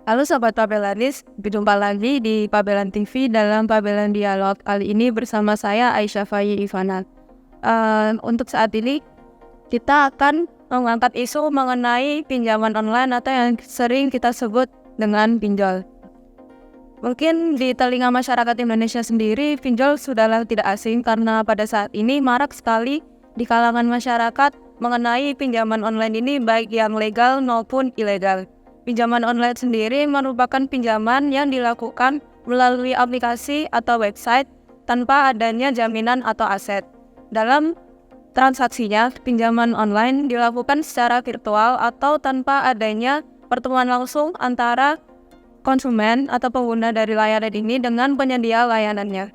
Halo Sobat Pabelanis, berjumpa lagi di Pabelan TV dalam Pabelan Dialog. Kali ini bersama saya Aisyah Fayi Ivana. Untuk saat ini kita akan mengangkat isu mengenai pinjaman online atau yang sering kita sebut dengan pinjol. Mungkin di telinga masyarakat Indonesia sendiri, pinjol sudahlah tidak asing karena pada saat ini marak sekali di kalangan masyarakat mengenai pinjaman online ini baik yang legal maupun ilegal. Pinjaman online sendiri merupakan pinjaman yang dilakukan melalui aplikasi atau website tanpa adanya jaminan atau aset. Dalam transaksinya, pinjaman online dilakukan secara virtual atau tanpa adanya pertemuan langsung antara konsumen atau pengguna dari layanan ini dengan penyedia layanannya.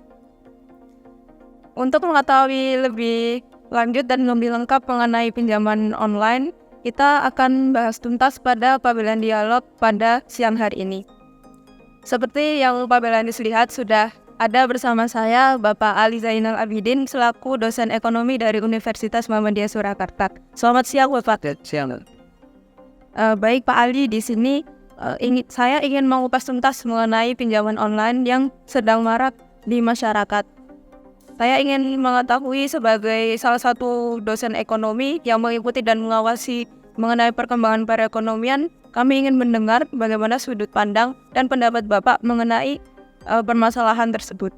Untuk mengetahui lebih lanjut dan lebih lengkap mengenai pinjaman online, kita akan bahas tuntas pada Pabelan Dialog pada siang hari ini. Seperti yang Pabelanis lihat, sudah ada bersama saya Bapak Ali Zainal Abidin selaku dosen ekonomi dari Universitas Muhammadiyah Surakarta. Selamat siang Bapak. Siang. Baik Pak Ali, di sini saya ingin mengupas tuntas mengenai pinjaman online yang sedang marak di masyarakat. Saya ingin mengetahui sebagai salah satu dosen ekonomi yang mengikuti dan mengawasi mengenai perkembangan perekonomian, kami ingin mendengar bagaimana sudut pandang dan pendapat Bapak mengenai permasalahan tersebut.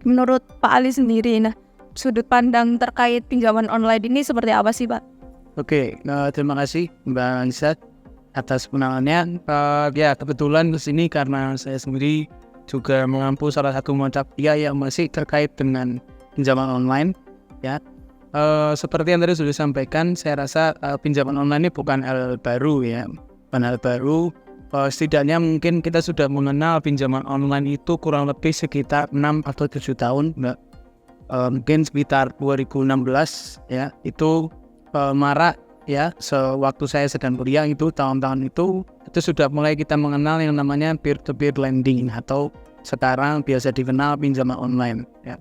Menurut Pak Ali sendiri, sudut pandang terkait pinjaman online ini seperti apa sih Pak? Oke, terima kasih Mbak Anissa atas penanganannya. Ya, kebetulan di sini karena saya sendiri juga mengampu salah satu mata kuliah yang masih terkait dengan pinjaman online. Ya, seperti yang tadi sudah disampaikan, saya rasa pinjaman online ini bukan hal baru ya, bukan hal baru. Setidaknya mungkin kita sudah mengenal pinjaman online itu kurang lebih sekitar 6 atau 7 tahun, Mbak. Mungkin sekitar 2016 ya, itu marak ya, sewaktu saya sedang kuliah itu tahun-tahun itu sudah mulai kita mengenal yang namanya peer-to-peer lending atau sekarang biasa dikenal pinjaman online ya.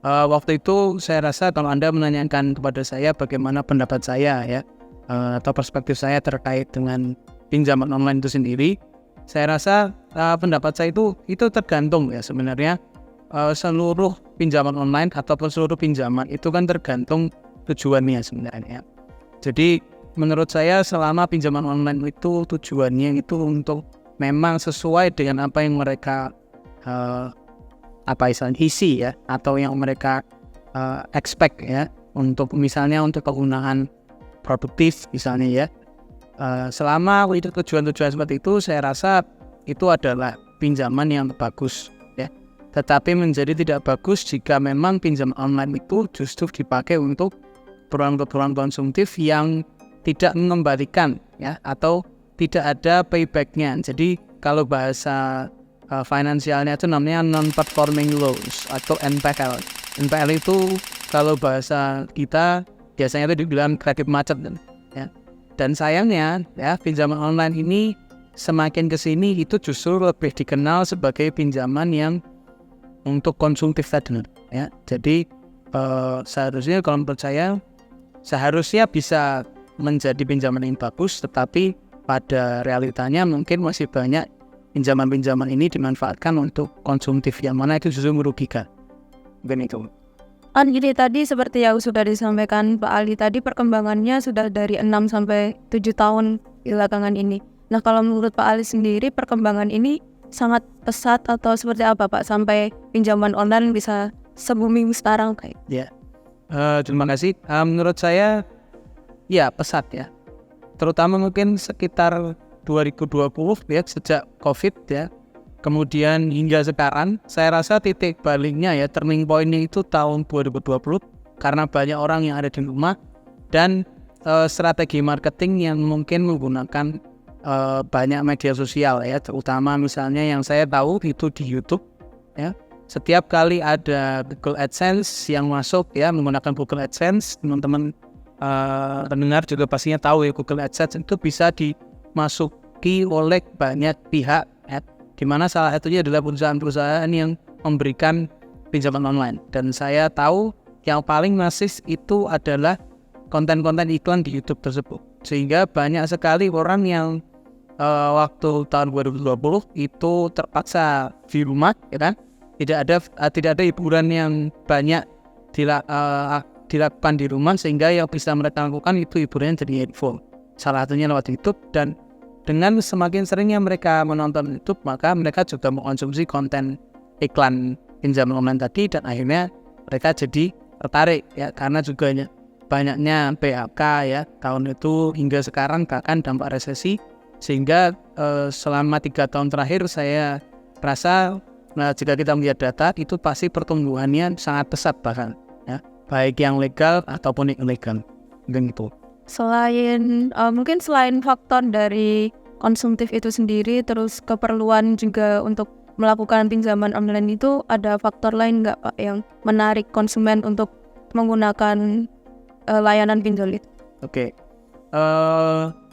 Waktu itu saya rasa kalau Anda menanyakan kepada saya bagaimana pendapat saya ya, atau perspektif saya terkait dengan pinjaman online itu sendiri, saya rasa pendapat saya itu tergantung ya sebenarnya. Seluruh pinjaman online ataupun seluruh pinjaman itu kan tergantung tujuannya sebenarnya. Jadi menurut saya selama pinjaman online itu tujuannya itu untuk memang sesuai dengan apa yang mereka isi ya, atau yang mereka expect ya, untuk misalnya untuk penggunaan produktif misalnya ya. Selama itu tujuan-tujuan seperti itu, saya rasa itu adalah pinjaman yang bagus ya. Tetapi menjadi tidak bagus jika memang pinjaman online itu justru dipakai untuk keperluan konsumtif yang tidak mengembalikan ya, atau tidak ada paybacknya. Jadi kalau bahasa finansialnya itu namanya non-performing loans atau NPL. NPL itu kalau bahasa kita biasanya itu dibilang kredit macet ya. Dan sayangnya ya, pinjaman online ini semakin kesini itu justru lebih dikenal sebagai pinjaman yang untuk konsumtif tadi ya. Jadi seharusnya kalau menurut saya seharusnya bisa menjadi pinjaman yang bagus, tetapi pada realitanya mungkin masih banyak pinjaman-pinjaman ini dimanfaatkan untuk konsumtif yang mana itu justru merugikan. Begitu. Jadi tadi seperti yang sudah disampaikan Pak Ali tadi, perkembangannya sudah dari 6 sampai 7 tahun belakangan ini. Nah, kalau menurut Pak Ali sendiri perkembangan ini sangat pesat atau seperti apa Pak sampai pinjaman online bisa se-booming sekarang kayak? Ya. Terima kasih. Menurut saya ya pesat ya. Terutama mungkin sekitar 2020 ya, sejak Covid ya. Kemudian hingga sekarang saya rasa titik baliknya ya, turning point-nya itu tahun 2020 karena banyak orang yang ada di rumah dan strategi marketing yang mungkin menggunakan banyak media sosial ya, terutama misalnya yang saya tahu itu di YouTube ya. Setiap kali ada Google AdSense yang masuk ya, menggunakan Google AdSense, teman-teman pendengar juga pastinya tahu ya, Google AdSense itu bisa dimasuki oleh banyak pihak ya, di mana salah satunya adalah perusahaan-perusahaan yang memberikan pinjaman online. Dan saya tahu yang paling masif itu adalah konten-konten iklan di YouTube tersebut. Sehingga banyak sekali orang yang waktu tahun 2020 itu terpaksa di rumah, ya kan? Tidak ada hiburan yang banyak dilakukan di rumah, sehingga yang bisa mereka lakukan itu hiburan jadi handphone. Salah satunya lewat YouTube, dan dengan semakin seringnya mereka menonton YouTube, maka mereka juga mengkonsumsi konten iklan pinjaman online tadi, dan akhirnya mereka jadi tertarik ya, karena juga banyaknya PHK ya tahun itu hingga sekarang, bahkan dampak resesi, sehingga selama 3 tahun terakhir saya rasa jika kita melihat data itu pasti pertumbuhannya sangat pesat bahkan ya, baik yang legal ataupun ilegal gitu. Mungkin selain faktor dari konsumtif itu sendiri, terus keperluan juga untuk melakukan pinjaman online itu, ada faktor lain nggak Pak yang menarik konsumen untuk menggunakan layanan pinjol itu? Oke.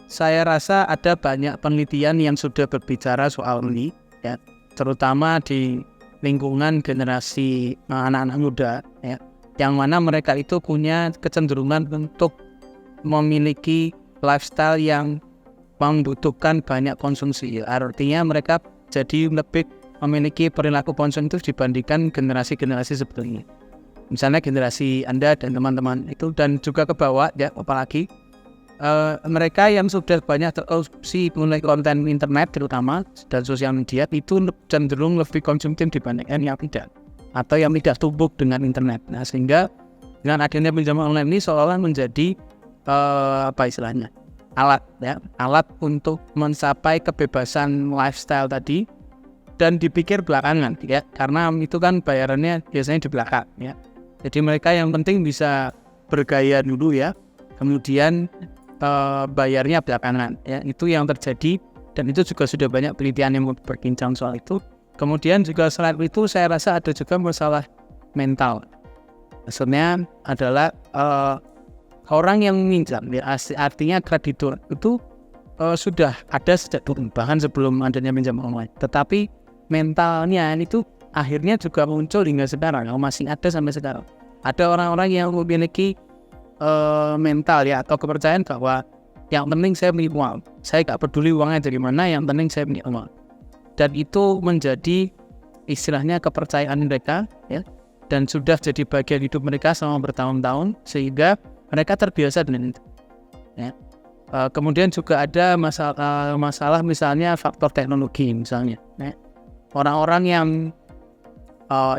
Saya rasa ada banyak penelitian yang sudah berbicara soal ini ya, terutama di lingkungan generasi anak-anak muda ya, yang mana mereka itu punya kecenderungan untuk memiliki lifestyle yang membutuhkan banyak konsumsi. Artinya mereka jadi lebih memiliki perilaku konsumtif dibandingkan generasi-generasi sebelumnya. Misalnya generasi Anda dan teman-teman itu, dan juga ke bawah ya, apalagi mereka yang sudah banyak terkonsumsi mulai konten internet terutama dan sosial media, itu cenderung lebih konsumtif dibandingkan yang tidak, atau yang tidak tumbuh dengan internet. Nah, sehingga dengan adanya pinjaman online ini seolah menjadi alat untuk mencapai kebebasan lifestyle tadi, dan dipikir belakangan ya, karena itu kan bayarannya biasanya di belakang ya. Jadi mereka yang penting bisa bergaya dulu ya, kemudian bayarnya belakangan ya. Itu yang terjadi, dan itu juga sudah banyak penelitian yang berbincang soal itu. Kemudian juga selain itu saya rasa ada juga masalah mental. Maksudnya adalah orang yang minjam ya, artinya kreditur itu sudah ada sejak dulu, bahkan sebelum adanya pinjaman online. Tetapi mentalnya itu akhirnya juga muncul hingga sekarang, masih ada sampai sekarang. Ada orang-orang yang memiliki mental ya, atau kepercayaan bahwa yang penting saya punya uang, saya gak peduli uangnya dari mana, yang penting saya punya uang. Dan itu menjadi istilahnya kepercayaan mereka ya, dan sudah jadi bagian hidup mereka selama bertahun-tahun, sehingga mereka terbiasa dengan itu ya. Kemudian juga ada masalah misalnya faktor teknologi misalnya ya. Orang-orang yang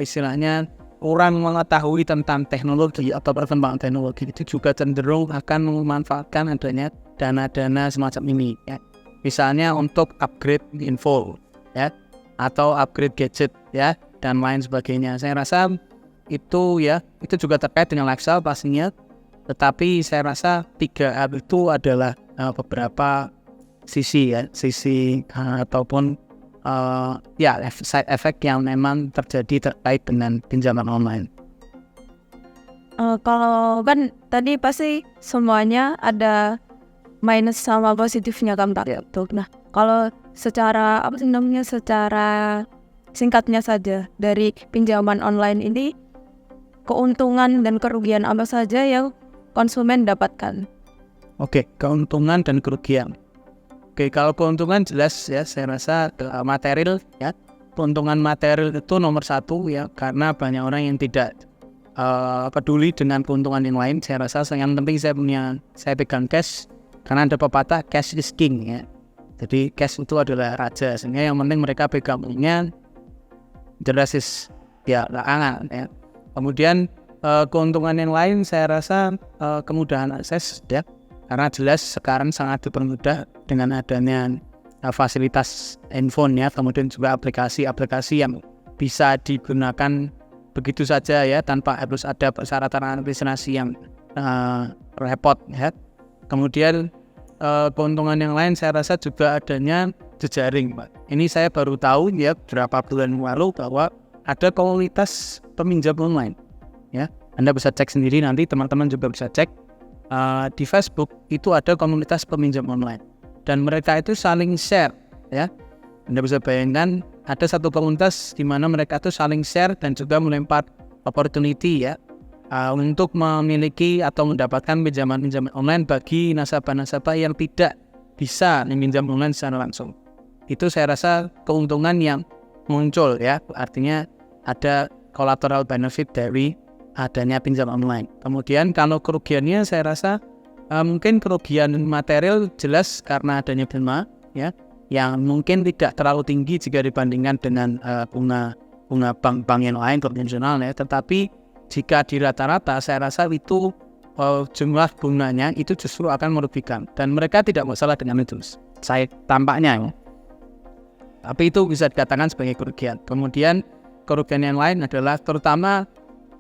istilahnya kurang mengetahui tentang teknologi atau perkembangan teknologi itu juga cenderung akan memanfaatkan adanya dana-dana semacam ini ya. Misalnya untuk upgrade info ya, atau upgrade gadget ya, dan lain sebagainya. Saya rasa itu juga terkait dengan lifestyle pastinya, tetapi saya rasa 3 hal itu adalah beberapa sisi ataupun side effect yang memang terjadi terkait dengan pinjaman online. Kalau kan tadi pasti semuanya ada minus sama positifnya kan Pak. Ya. Nah, kalau secara singkatnya saja, dari pinjaman online ini keuntungan dan kerugian apa saja yang konsumen dapatkan? Oke, keuntungan dan kerugian. Oke, kalau keuntungan jelas ya, saya rasa material ya. Keuntungan material itu nomor 1 ya, karena banyak orang yang tidak peduli dengan keuntungan yang lain. Saya rasa yang penting saya pegang cash, karena ada pepatah cash is king ya. Jadi cash itu adalah raja, sehingga yang penting mereka pegang punya jelas ya belakangan ya. Kemudian keuntungan yang lain saya rasa kemudahan akses ya, karena jelas sekarang sangat dipermudah dengan adanya fasilitas handphone ya, kemudian juga aplikasi-aplikasi yang bisa digunakan begitu saja ya, tanpa harus ada persyaratan administrasi yang repot ya. Kemudian keuntungan yang lain saya rasa juga adanya jejaring Pak. Ini saya baru tahu ya beberapa bulan lalu bahwa ada komunitas peminjam online ya. Anda bisa cek sendiri, nanti teman-teman juga bisa cek. Di Facebook itu ada komunitas peminjam online, dan mereka itu saling share ya. Anda bisa bayangkan ada satu komunitas di mana mereka itu saling share dan juga melempar opportunity ya, untuk memiliki atau mendapatkan pinjaman online bagi nasabah-nasabah yang tidak bisa meminjam online secara langsung. Itu saya rasa keuntungan yang muncul ya, artinya ada collateral benefit dari adanya pinjam online. Kemudian kalau kerugiannya saya rasa mungkin kerugian material jelas karena adanya bunga ya, yang mungkin tidak terlalu tinggi jika dibandingkan dengan bunga bank-bank yang lain konvensional ya, tetapi jika di rata-rata saya rasa itu jumlah bunganya itu justru akan merugikan dan mereka tidak masalah dengan itu. Saya tampaknya ya. Tapi itu bisa dikatakan sebagai kerugian. Kemudian kerugian yang lain adalah terutama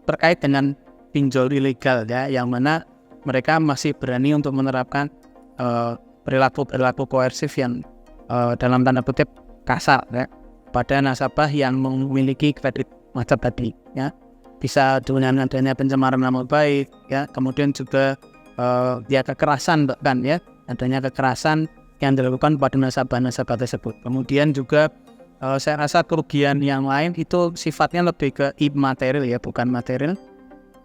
terkait dengan pinjol ilegal ya, yang mana mereka masih berani untuk menerapkan perilaku koersif yang dalam tanda kutip kasar ya, pada nasabah yang memiliki kredit macet tadi ya. Bisa dengan adanya pencemaran nama baik ya, kemudian juga kekerasan bahkan ya, adanya kekerasan yang dilakukan pada nasabah-nasabah tersebut. Kemudian juga saya rasa kerugian yang lain itu sifatnya lebih ke imaterial ya, bukan material,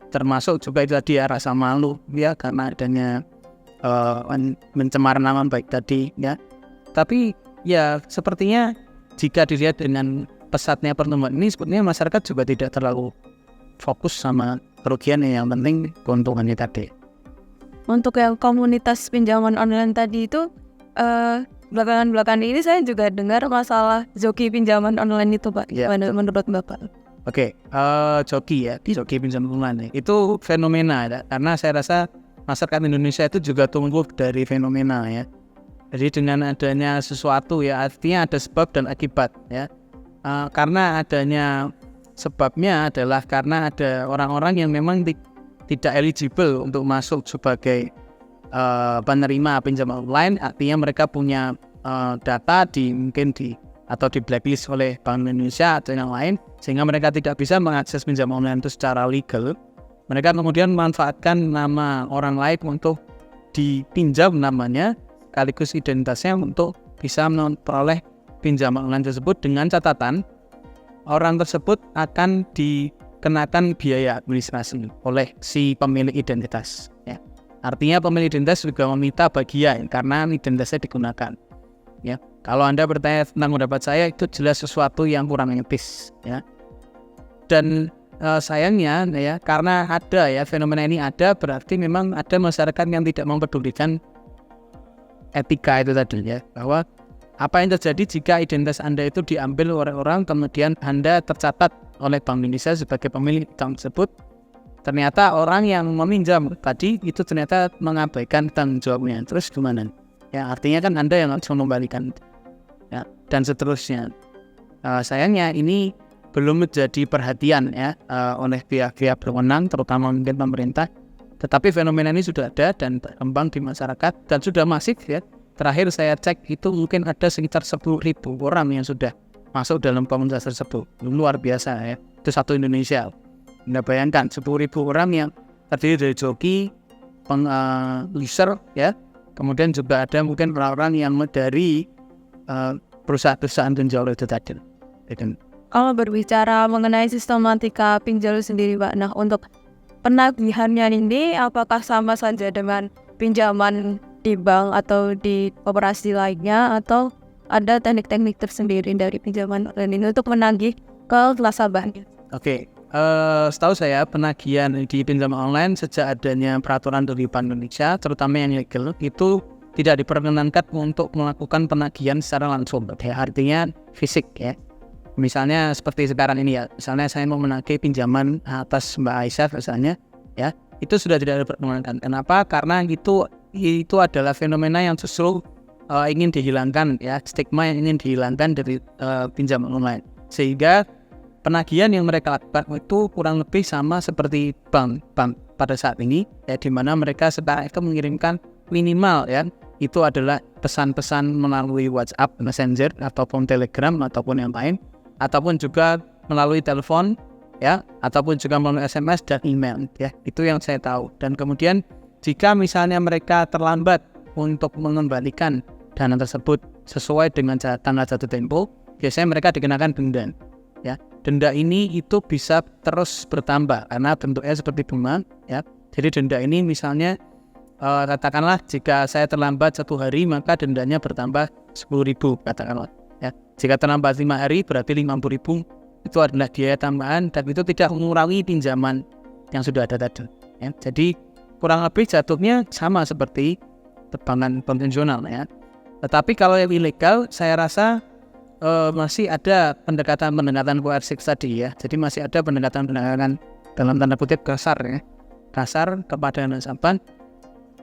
termasuk juga itu tadi ya, rasa malu ya karena adanya pencemaran nama baik tadi ya. Tapi ya sepertinya jika dilihat dengan pesatnya pertumbuhan ini, sepertinya masyarakat juga tidak terlalu fokus sama kerugian, yang penting keuntungannya tadi. Untuk yang komunitas pinjaman online tadi itu belakangan ini saya juga dengar masalah joki pinjaman online itu Pak. Ya. Menurut Bapak? Oke, joki pinjaman online itu fenomena ya, karena saya rasa masyarakat Indonesia itu juga tumbuh dari fenomena ya. Jadi dengan adanya sesuatu ya, artinya ada sebab dan akibat ya. Karena adanya sebabnya adalah karena ada orang-orang yang memang tidak eligible untuk masuk sebagai penerima pinjaman online, artinya mereka punya data atau di blacklist oleh Bank Indonesia atau yang lain, sehingga mereka tidak bisa mengakses pinjaman online itu secara legal. Mereka kemudian memanfaatkan nama orang lain untuk dipinjam namanya sekaligus identitasnya untuk bisa memperoleh pinjaman online tersebut, dengan catatan orang tersebut akan dikenakan biaya administrasi oleh si pemilik identitas ya. Artinya pemilik identitas juga meminta bagian karena identitasnya digunakan ya. Kalau Anda bertanya tentang pendapat saya, itu jelas sesuatu yang kurang etis ya. Dan sayangnya ya, karena ada ya fenomena ini ada, berarti memang ada masyarakat yang tidak mempedulikan etika itu tadi ya, bahwa apa yang terjadi jika identitas Anda itu diambil oleh orang, kemudian Anda tercatat oleh Bank Indonesia sebagai pemilik account tersebut. Ternyata orang yang meminjam tadi itu ternyata mengabaikan tanggung jawabnya. Terus gimana? Ya, artinya kan Anda yang harus mengembalikan ya, dan seterusnya. Sayangnya ini belum menjadi perhatian ya oleh pihak-pihak berwenang, terutama mungkin pemerintah. Tetapi fenomena ini sudah ada dan berkembang di masyarakat dan sudah masif ya. Terakhir saya cek itu mungkin ada sekitar 10.000 orang yang sudah masuk dalam komunitas tersebut. Luar biasa ya. Itu satu Indonesia. Anda bayangkan 10.000 orang yang terdiri dari joki, user ya. Kemudian juga ada mungkin orang-orang yang dari perusahaan-perusahaan penjual itu tadi. Kalau berbicara mengenai sistematika pinjol sendiri Pak, nah untuk penagihannya ini apakah sama saja dengan pinjaman di bank atau di operasi lainnya, atau ada teknik-teknik tersendiri dari pinjaman online ini untuk menagih ke nasabahnya? Oke, setahu saya penagihan di pinjaman online sejak adanya peraturan dari Bank Indonesia, terutama yang legal, itu tidak diperkenankan untuk melakukan penagihan secara langsung, ya, artinya fisik ya. Misalnya seperti sekarang ini ya, misalnya saya mau menagih pinjaman atas Mbak Aisyah misalnya, ya, itu sudah tidak diperkenankan. Kenapa? Karena itu adalah fenomena yang justru ingin dihilangkan ya, stigma yang ingin dihilangkan dari pinjaman online, sehingga penagihan yang mereka lakukan itu kurang lebih sama seperti bank pada saat ini ya, di mana mereka sekarang itu mengirimkan minimal ya, itu adalah pesan-pesan melalui WhatsApp, Messenger ataupun Telegram ataupun yang lain, ataupun juga melalui telepon ya, ataupun juga melalui SMS dan email ya. Itu yang saya tahu. Dan kemudian jika misalnya mereka terlambat untuk mengembalikan dana tersebut sesuai dengan tanggal jatuh tempo, biasanya mereka dikenakan denda ya. Denda ini itu bisa terus bertambah karena bentuknya seperti bunga ya. Jadi denda ini misalnya katakanlah jika saya terlambat 1 hari maka dendanya bertambah 10.000 katakanlah ya. Jika terlambat 5 hari berarti 50.000, itu adalah biaya tambahan dan itu tidak mengurangi pinjaman yang sudah ada tadi ya. Jadi kurang lebih jatuhnya sama seperti perbankan konvensional ya. Tetapi kalau yang ilegal saya rasa masih ada pendekatan koersif tadi ya. Jadi masih ada pendekatan dalam tanda kutip kasar ya, kasar kepada nasabah.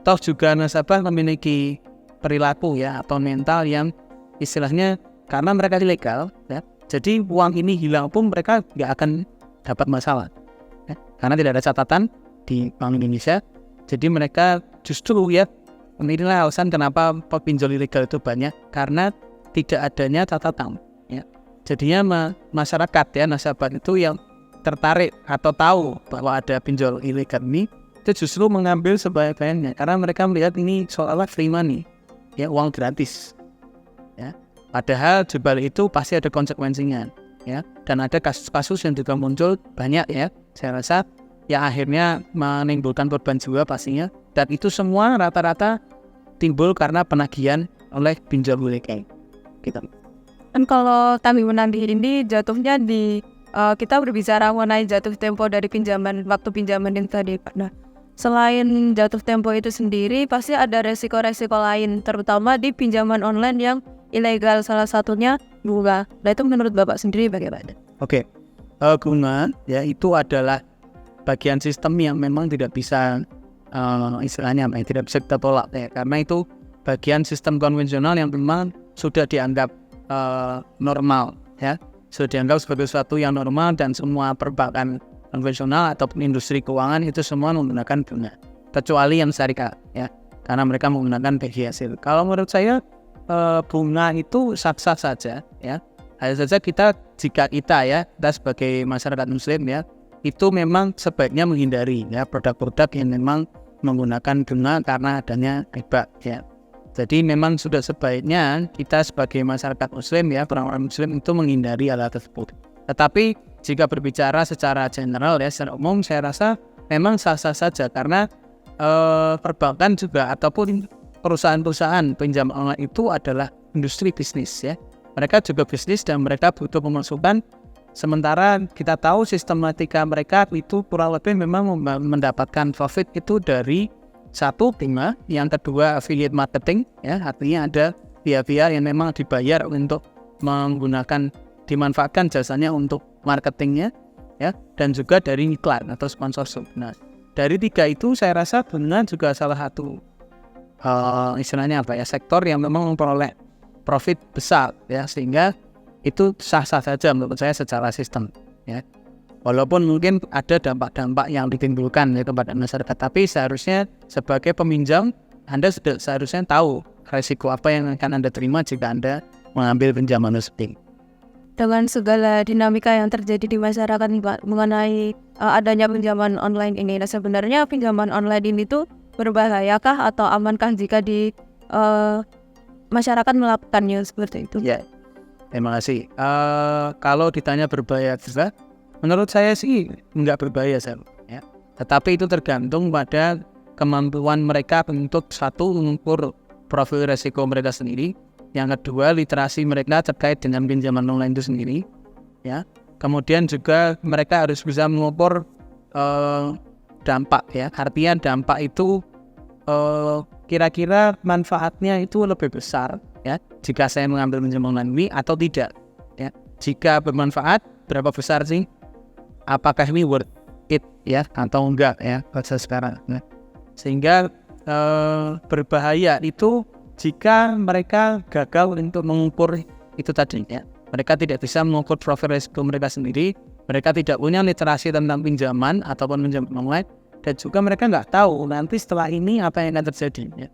Toh juga nasabah memiliki perilaku ya atau mental yang istilahnya karena mereka ilegal ya, jadi uang ini hilang pun mereka nggak akan dapat masalah ya, karena tidak ada catatan di Bank Indonesia. Jadi mereka justru ya, inilah alasan kenapa pinjol ilegal itu banyak, karena tidak adanya catatan ya. Jadinya masyarakat ya, nasabah itu yang tertarik atau tahu bahwa ada pinjol ilegal ini, itu justru mengambil sebanyak-banyaknya karena mereka melihat ini seolah-olah free money ya, uang gratis ya. Padahal di balik itu pasti ada konsekuensinya ya, dan ada kasus-kasus yang juga muncul banyak ya, saya rasa yang akhirnya menimbulkan korban jiwa pastinya, dan itu semua rata-rata timbul karena penagihan oleh pinjol ilegal gitu. Dan kalau kami menagih ini jatuhnya di kita berbicara mengenai jatuh tempo dari waktu pinjaman yang tadi Pak. Nah, selain jatuh tempo itu sendiri, pasti ada resiko-resiko lain, terutama di pinjaman online yang ilegal, salah satunya bunga. Nah, itu menurut Bapak sendiri bagaimana? Oke, bunga ya itu adalah bagian sistem yang memang tidak bisa istilahnya tidak bisa kita tolak ya, karena itu bagian sistem konvensional yang memang sudah dianggap normal ya, sudah dianggap sebagai sesuatu yang normal, dan semua perbankan konvensional ataupun industri keuangan itu semua menggunakan bunga, kecuali yang syariah ya, karena mereka menggunakan BI hasil. Kalau menurut saya bunga itu sah-sah saja ya, hanya saja jika kita sebagai masyarakat muslim ya, itu memang sebaiknya menghindari ya produk-produk yang memang menggunakan bunga karena adanya riba ya. Jadi memang sudah sebaiknya kita sebagai masyarakat muslim ya, orang-orang muslim itu menghindari hal tersebut. Tetapi jika berbicara secara general ya, secara umum saya rasa memang sah-sah saja, karena perbankan juga ataupun perusahaan-perusahaan pinjam online itu adalah industri bisnis ya. Mereka juga bisnis dan mereka butuh pemasukan. Sementara kita tahu sistematika mereka itu kurang lebih memang mendapatkan profit itu dari satu bunga, yang kedua affiliate marketing ya, artinya ada pihak-pihak yang memang dibayar untuk menggunakan, dimanfaatkan jasanya untuk marketingnya ya, dan juga dari iklan atau sponsorship. Nah, dari 3 itu saya rasa bunga juga salah satu istilahnya sektor yang memang memperoleh profit besar ya, sehingga itu sah-sah saja menurut saya secara sistem ya. Walaupun mungkin ada dampak-dampak yang ditimbulkan kepada masyarakat, tapi seharusnya sebagai peminjam Anda sudah seharusnya tahu resiko apa yang akan Anda terima jika Anda mengambil pinjaman tersebut. Dengan segala dinamika yang terjadi di masyarakat nih Pak, mengenai adanya pinjaman online ini, nah sebenarnya pinjaman online ini tuh berbahayakah atau amankah jika di masyarakat melakukannya seperti itu? Ya, terima kasih. Kalau ditanya berbahaya juga, menurut saya sih nggak berbahaya ya. Tetapi itu tergantung pada kemampuan mereka untuk satu mengukur profil resiko mereka sendiri, yang kedua literasi mereka terkait dengan pinjaman online itu sendiri ya. Kemudian juga mereka harus bisa mengukur dampak ya, artinya dampak itu kira-kira manfaatnya itu lebih besar ya jika saya mengambil pinjaman online ini atau tidak ya. Jika bermanfaat, berapa besar sih, apakah ini worth it ya atau enggak ya bahasa sekarang. Nah, sehingga berbahaya itu jika mereka gagal untuk mengukur itu tadi ya. Mereka tidak bisa mengukur profil risiko mereka sendiri, mereka tidak punya literasi tentang pinjaman ataupun pinjaman online, dan juga mereka nggak tahu nanti setelah ini apa yang akan terjadi ya.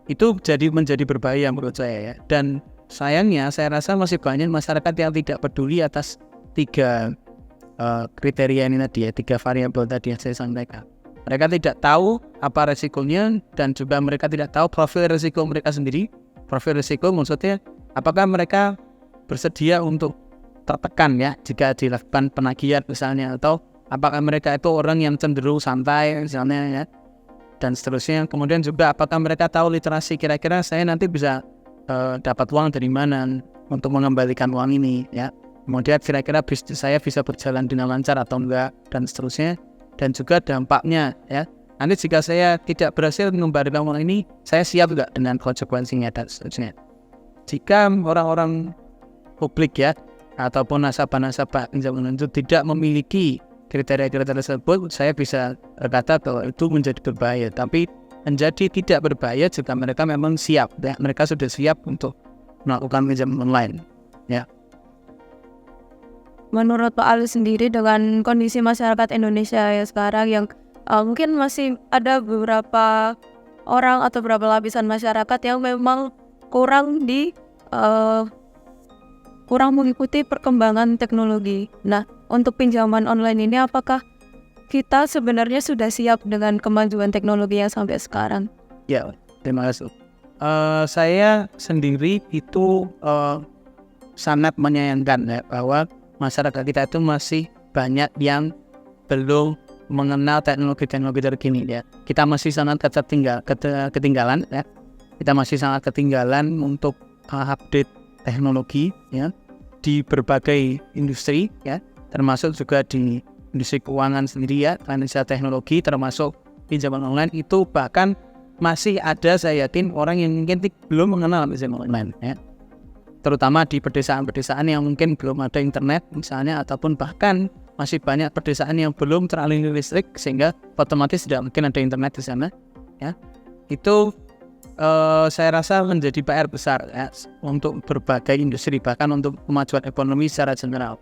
Itu menjadi berbahaya menurut saya ya. Dan sayangnya saya rasa masih banyak masyarakat yang tidak peduli atas 3 kriteria ini tadi ya, 3 variabel tadi yang saya sampaikan. Mereka tidak tahu apa resikonya, dan juga mereka tidak tahu profil resiko mereka sendiri. Profil resiko maksudnya apakah mereka bersedia untuk tertekan ya jika dilakukan penagihan misalnya, atau apakah mereka itu orang yang cenderung santai misalnya ya. dan seterusnya. Kemudian juga apakah mereka tahu literasi, kira-kira saya nanti bisa dapat uang dari mana untuk mengembalikan uang ini ya. Kemudian kira-kira bisnis saya bisa berjalan dengan lancar atau enggak, dan seterusnya. Dan juga dampaknya ya. Nanti jika saya tidak berhasil mengembalikan uang ini, saya siap enggak dengan konsekuensinya dan seterusnya. Jika orang-orang publik ya ataupun nasabah-nasabah pinjaman itu tidak memiliki kriteria-kriteria tersebut, saya bisa berkata bahwa itu menjadi berbahaya. Tapi menjadi tidak berbahaya jika mereka memang siap ya, mereka sudah siap untuk melakukan pinjaman online ya. Menurut Pak Ali sendiri, dengan kondisi masyarakat Indonesia ya sekarang yang mungkin masih ada beberapa orang atau beberapa lapisan masyarakat yang memang kurang mengikuti perkembangan teknologi. Nah, untuk pinjaman online ini apakah kita sebenarnya sudah siap dengan kemajuan teknologi yang sampai sekarang? Ya, terima kasih. Saya sendiri itu sangat menyayangkan ya, bahwa masyarakat kita itu masih banyak yang belum mengenal teknologi-teknologi terkini ya. Kita masih sangat ketinggalan ya. Kita masih sangat ketinggalan untuk update teknologi ya di berbagai industri ya, termasuk juga di industri keuangan sendiri ya, financial teknologi, termasuk pinjaman online itu bahkan masih ada saya yakin orang yang mungkin belum mengenal pinjaman online ya. Terutama di pedesaan-pedesaan yang mungkin belum ada internet misalnya, ataupun bahkan masih banyak pedesaan yang belum teraliri listrik sehingga otomatis tidak mungkin ada internet di sana ya. Itu saya rasa menjadi PR besar ya, untuk berbagai industri, bahkan untuk kemajuan ekonomi secara general.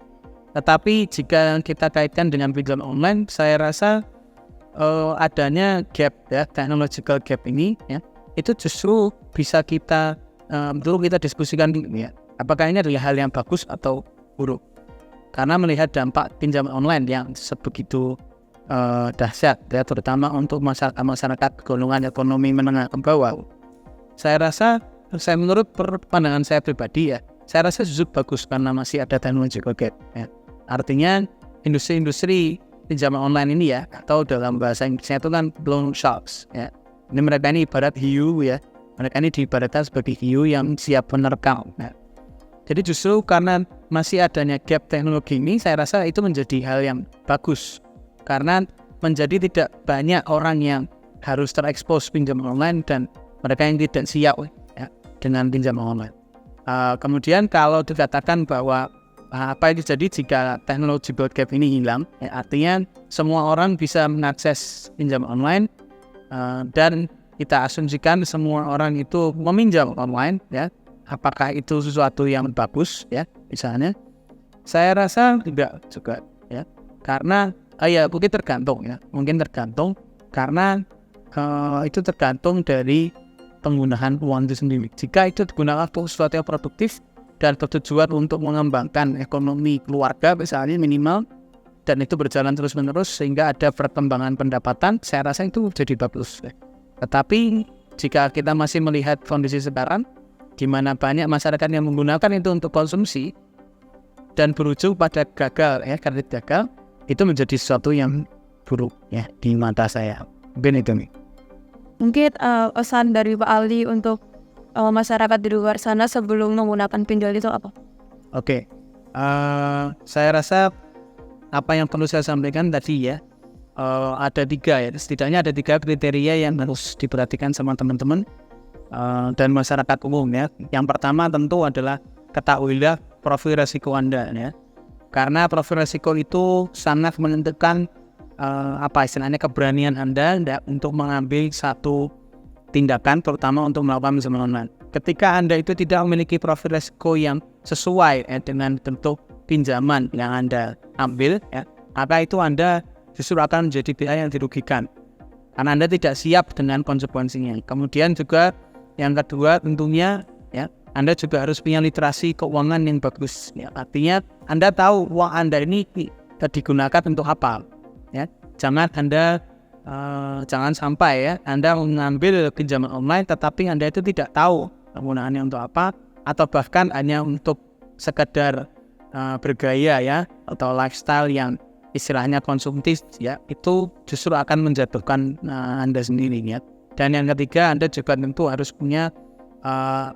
Tetapi jika kita kaitkan dengan pinjaman online, saya rasa adanya gap ya, technological gap ini ya, itu justru bisa kita diskusikan ya, apakah ini adalah hal yang bagus atau buruk. Karena melihat dampak pinjaman online yang sebegitu dahsyat ya, terutama untuk masyarakat golongan ekonomi menengah ke bawah, menurut pandangan saya pribadi ya, saya rasa justru bagus karena masih ada technological gap ya. Artinya industri pinjaman online ini ya, atau dalam bahasa Inggrisnya itu kan loan sharks ya. Ini mereka ini ibarat hiu ya, mereka ini diibaratkan sebagai hiu yang siap menerkam ya. Jadi justru karena masih adanya gap teknologi ini, saya rasa itu menjadi hal yang bagus, karena menjadi tidak banyak orang yang harus terekspos pinjaman online dan mereka yang tidak siap ya, dengan pinjaman online. Kemudian kalau dikatakan bahwa apa yang terjadi jika teknologi gap ini hilang ya, artinya semua orang bisa mengakses pinjaman online, dan kita asumsikan semua orang itu meminjam online ya. Apakah itu sesuatu yang bagus ya misalnya? Saya rasa tidak juga ya, karena mungkin tergantung karena itu tergantung dari penggunaan uang itu sendiri. Jika itu digunakan untuk sesuatu yang produktif dan bertujuan untuk mengembangkan ekonomi keluarga misalnya minimal, dan itu berjalan terus-menerus sehingga ada perkembangan pendapatan, saya rasa itu jadi bagus. Tetapi jika kita masih melihat kondisi sekarang, di mana banyak masyarakat yang menggunakan itu untuk konsumsi dan berujung pada gagal ya, kredit gagal, itu menjadi sesuatu yang buruk ya di mata saya. Mungkin itu nih. Mungkin pesan dari Pak Ali untuk masyarakat di luar sana sebelum menggunakan pinjol itu apa? Oke, saya rasa apa yang perlu saya sampaikan tadi ya, ada 3 ya, setidaknya ada 3 kriteria yang harus diperhatikan sama teman-teman dan masyarakat umum ya. Yang pertama tentu adalah ketahuilah profil resiko Anda ya, karena profil resiko itu sangat menentukan istilahnya keberanian Anda untuk mengambil satu tindakan, terutama untuk melakukan pinjaman online. Ketika Anda itu tidak memiliki profil resiko yang sesuai dengan bentuk pinjaman yang Anda ambil ya, maka itu Anda justru akan menjadi pihak yang dirugikan karena Anda tidak siap dengan konsekuensinya. Kemudian juga yang kedua tentunya ya, Anda juga harus punya literasi keuangan yang bagus ya. Artinya Anda tahu uang Anda ini digunakan untuk apa ya. Jangan sampai ya Anda mengambil pinjaman online tetapi Anda itu tidak tahu penggunaannya untuk apa, atau bahkan hanya untuk sekedar bergaya ya, atau lifestyle yang istilahnya konsumtif ya, itu justru akan menjatuhkan Anda sendiri ya. Dan yang ketiga, Anda juga tentu harus punya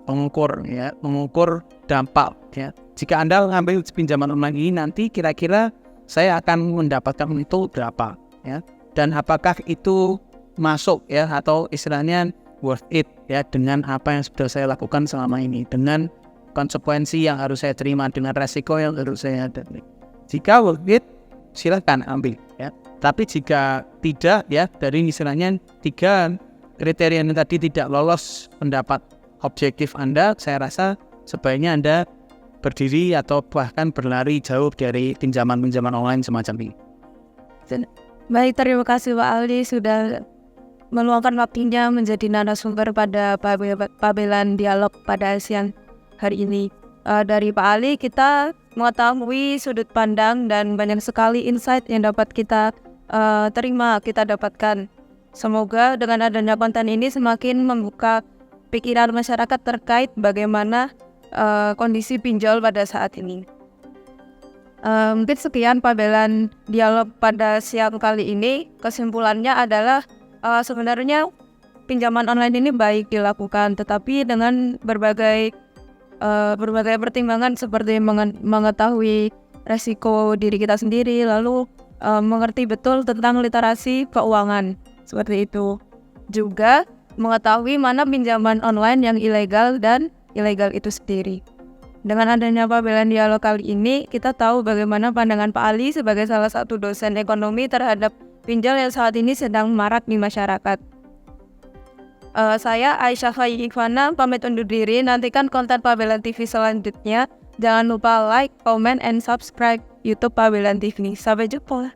pengukur dampak ya. Jika Anda mengambil pinjaman online ini, nanti kira-kira saya akan mendapatkan itu berapa ya, dan apakah itu masuk ya, atau istilahnya worth it ya, dengan apa yang sudah saya lakukan selama ini, dengan konsekuensi yang harus saya terima, dengan resiko yang harus saya hadapi. Jika worth it, silakan ambil ya. Tapi jika tidak ya, dari istilahnya 3 kriteria yang tadi tidak lolos pendapat objektif Anda, saya rasa sebaiknya Anda berdiri atau bahkan berlari jauh dari pinjaman-pinjaman online semacam ini. Baik, terima kasih Pak Aldi sudah meluangkan waktunya menjadi narasumber pada Pabelan Dialog pada siang hari ini. Dari Pak Ali kita mengetahui sudut pandang dan banyak sekali insight yang dapat kita terima, kita dapatkan. Semoga dengan adanya konten ini semakin membuka pikiran masyarakat terkait bagaimana kondisi pinjol pada saat ini. Mungkin sekian Pabelan Dialog pada siang kali ini. Kesimpulannya adalah sebenarnya pinjaman online ini baik dilakukan, tetapi dengan berbagai pertimbangan seperti mengetahui resiko diri kita sendiri, lalu mengerti betul tentang literasi keuangan seperti itu. Juga mengetahui mana pinjaman online yang ilegal dan ilegal itu sendiri. Dengan adanya Pabelan Dialog kali ini, kita tahu bagaimana pandangan Pak Ali sebagai salah satu dosen ekonomi terhadap pinjol yang saat ini sedang marak di masyarakat. Saya Aisyah Fayi Ivana pamit undur diri. Nantikan konten Pabelan TV selanjutnya. Jangan lupa like, comment, and subscribe YouTube Pabelan TV. Sampai jumpa.